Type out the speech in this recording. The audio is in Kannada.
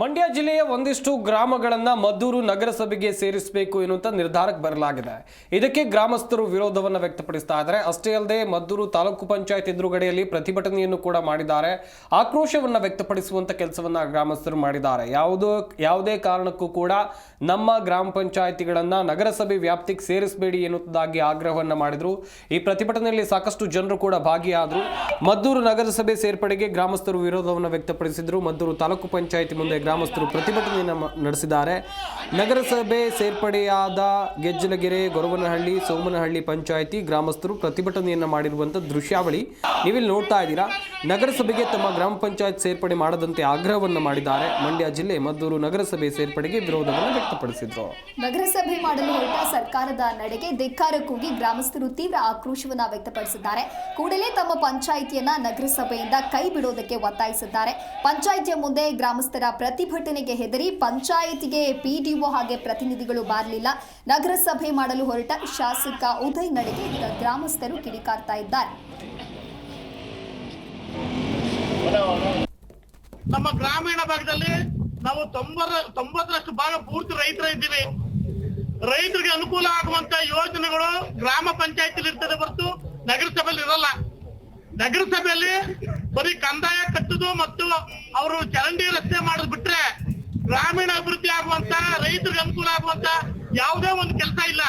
ಮಂಡ್ಯ ಜಿಲ್ಲೆಯ ಒಂದಿಷ್ಟು ಗ್ರಾಮಗಳನ್ನು ಮದ್ದೂರು ನಗರಸಭೆಗೆ ಸೇರಿಸಬೇಕು ಎನ್ನುವಂತ ನಿರ್ಧಾರಕ್ಕೆ ಬರಲಾಗಿದೆ. ಇದಕ್ಕೆ ಗ್ರಾಮಸ್ಥರು ವಿರೋಧವನ್ನು ವ್ಯಕ್ತಪಡಿಸ್ತಾ ಇದ್ದಾರೆ. ಅಷ್ಟೇ ಅಲ್ಲದೆ ಮದ್ದೂರು ತಾಲೂಕು ಪಂಚಾಯತ್ ಎದುರುಗಡೆಯಲ್ಲಿ ಪ್ರತಿಭಟನೆಯನ್ನು ಕೂಡ ಮಾಡಿದ್ದಾರೆ. ಆಕ್ರೋಶವನ್ನು ವ್ಯಕ್ತಪಡಿಸುವಂತ ಕೆಲಸವನ್ನ ಗ್ರಾಮಸ್ಥರು ಮಾಡಿದ್ದಾರೆ. ಯಾವುದೇ ಕಾರಣಕ್ಕೂ ಕೂಡ ನಮ್ಮ ಗ್ರಾಮ ಪಂಚಾಯತಿಗಳನ್ನ ನಗರಸಭೆ ವ್ಯಾಪ್ತಿಗೆ ಸೇರಿಸಬೇಡಿ ಎನ್ನುವುದಾಗಿ ಆಗ್ರಹವನ್ನ ಮಾಡಿದ್ರು. ಈ ಪ್ರತಿಭಟನೆಯಲ್ಲಿ ಸಾಕಷ್ಟು ಜನರು ಕೂಡ ಭಾಗಿಯಾದರು. ಮದ್ದೂರು ನಗರಸಭೆ ಸೇರ್ಪಡೆಗೆ ಗ್ರಾಮಸ್ಥರು ವಿರೋಧವನ್ನು ವ್ಯಕ್ತಪಡಿಸಿದ್ರು. ಮದ್ದೂರು ತಾಲೂಕು ಪಂಚಾಯತಿ ಮುಂದೆ ಗ್ರಾಮಸ್ಥರು ಪ್ರತಿಭಟನೆಯನ್ನು ನಡೆಸಿದ್ದಾರೆ. ನಗರಸಭೆ ಸೇರ್ಪಡೆಯಾದ ಗೆಜ್ಜಲಗೆರೆ, ಗೊರವನಹಳ್ಳಿ, ಸೋಮನಹಳ್ಳಿ ಪಂಚಾಯಿತಿ ಗ್ರಾಮಸ್ಥರು ಪ್ರತಿಭಟನೆಯನ್ನು ಮಾಡಿರುವಂಥ ದೃಶ್ಯಾವಳಿ ನೀವಿಲ್ಲಿ ನೋಡ್ತಾ ಇದ್ದೀರಾ. ನಗರಸಭೆಗೆ ತಮ್ಮ ಗ್ರಾಮ ಪಂಚಾಯತ್ ಸೇರ್ಪಡೆ ಮಾಡದಂತೆ ಆಗ್ರಹವನ್ನು ಮಾಡಿದ್ದಾರೆ. ಮಂಡ್ಯ ಜಿಲ್ಲೆ ಮದ್ದೂರು ನಗರಸಭೆ ಸೇರ್ಪಡೆಗೆ ವಿರೋಧವನ್ನು ವ್ಯಕ್ತಪಡಿಸಿದ್ರು. ನಗರಸಭೆ ಮಾಡಲು ಹೊರಟ ಸರ್ಕಾರದ ನಡೆಗೆ ಧಿಕ್ಕಾರ ಕೂಗಿ ಗ್ರಾಮಸ್ಥರು ತೀವ್ರ ಆಕ್ರೋಶವನ್ನು ವ್ಯಕ್ತಪಡಿಸಿದ್ದಾರೆ. ಕೂಡಲೇ ತಮ್ಮ ಪಂಚಾಯಿತಿಯನ್ನ ನಗರಸಭೆಯಿಂದ ಕೈ ಬಿಡೋದಕ್ಕೆ ಒತ್ತಾಯಿಸಿದ್ದಾರೆ. ಪಂಚಾಯಿತಿಯ ಮುಂದೆ ಗ್ರಾಮಸ್ಥರ ಪ್ರತಿಭಟನೆಗೆ ಹೆದರಿ ಪಂಚಾಯಿತಿಗೆ ಪಿಡಿಒ ಹಾಗೆ ಪ್ರತಿನಿಧಿಗಳು ಬಾರಲಿಲ್ಲ. ನಗರಸಭೆ ಮಾಡಲು ಹೊರಟ ಶಾಸಕ ಉದಯ್ ನಡೆಗೆ ಈಗ ಗ್ರಾಮಸ್ಥರು ಕಿಡಿಕಾರ್ತಾ ಇದ್ದಾರೆ. ನಮ್ಮ ಗ್ರಾಮೀಣ ಭಾಗದಲ್ಲಿ ನಾವು 90% ಭಾಗ ಪೂರ್ತಿ ರೈತರಿದ್ದೀವಿ. ರೈತರಿಗೆ ಅನುಕೂಲ ಆಗುವಂತ ಯೋಜನೆಗಳು ಗ್ರಾಮ ಪಂಚಾಯತಿಲಿ ಇರ್ತದೆ ಹೊರತು ನಗರಸಭೆಯಲ್ಲಿ ಇರಲ್ಲ. ನಗರಸಭೆಯಲ್ಲಿ ಬರೀ ಕಂದಾಯ ಕಟ್ಟುದು ಮತ್ತು ಅವರು ಚರಂಡಿ ರಸ್ತೆ ಮಾಡೋದು ಬಿಟ್ರೆ ಗ್ರಾಮೀಣ ಅಭಿವೃದ್ಧಿ ಆಗುವಂತ ರೈತರಿಗೆ ಅನುಕೂಲ ಆಗುವಂತ ಯಾವುದೇ ಒಂದು ಕೆಲಸ ಇಲ್ಲ.